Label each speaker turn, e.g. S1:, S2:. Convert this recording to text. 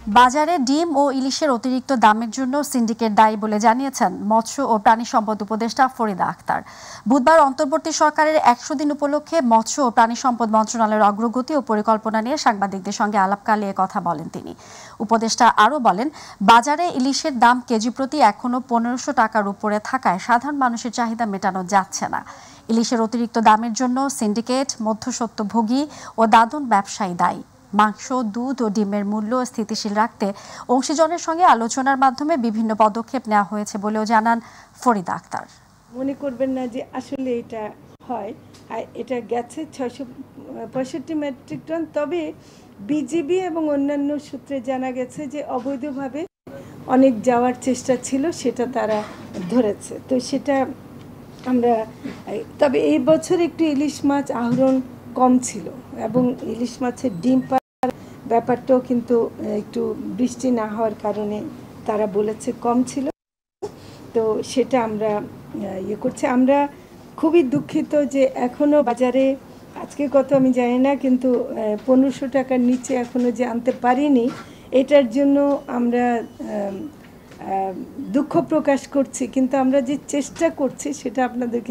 S1: বাজারে ডিম ও ইলিশের অতিরিক্ত দামের জন্য সিন্ডিকেট দায়ী বলে জানিয়েছেন মৎস্য ও প্রাণী সম্পদ উপদেষ্টা ফরিদা আক্তার। বুধবার অন্তর্বর্তী সরকারের ১০০ দিন উপলক্ষে মৎস্য ও প্রাণী সম্পদ মন্ত্রণালয়ের অগ্রগতি ও পরিকল্পনা নিয়ে সাংবাদিকদের সঙ্গে আলাপকালে কথা বলেন তিনি। উপদেষ্টা আরও বলেন, বাজারে ইলিশের দাম কেজি প্রতি এখনও ১৫০০ টাকার উপরে থাকায় সাধারণ মানুষের চাহিদা মেটানো যাচ্ছে না। ইলিশের অতিরিক্ত দামের জন্য সিন্ডিকেট, মধ্যস্বত্বভোগী ও দাদন ব্যবসায়ী দায়ী। মাংস, দুধ ও ডিমের মূল্য স্থিতিশীল রাখতে অংশীজনের সঙ্গে আলোচনার মাধ্যমে বিভিন্ন পদক্ষেপ নেওয়া হয়েছে বলেও জানান ফরিদা আক্তার।
S2: মনে করবেন না যে আসলে এটা হয়, এটা গেছে ৬৬৫ মেট্রিক টন। তবে বিজিবি এবং অন্যান্য সূত্রে জানা গেছে যে অবৈধভাবে অনেক যাওয়ার চেষ্টা ছিল, সেটা তারা ধরেছে। তো সেটা আমরা, তবে এই বছর একটু ইলিশ মাছ আহরণ কম ছিল এবং ইলিশ মাছের ডিম ব্যাপারটাও কিন্তু একটু বৃষ্টি না হওয়ার কারণে তারা বলেছে কম ছিল। তো সেটা আমরা করছি। আমরা খুবই দুঃখিত যে এখনও বাজারে আজকে কত আমি জানি না, কিন্তু ১৫০০ টাকার নিচে এখনও যে আনতে পারিনি, এটার জন্য আমরা দুঃখ প্রকাশ করছি। কিন্তু আমরা যে চেষ্টা করছি সেটা আপনাদেরকে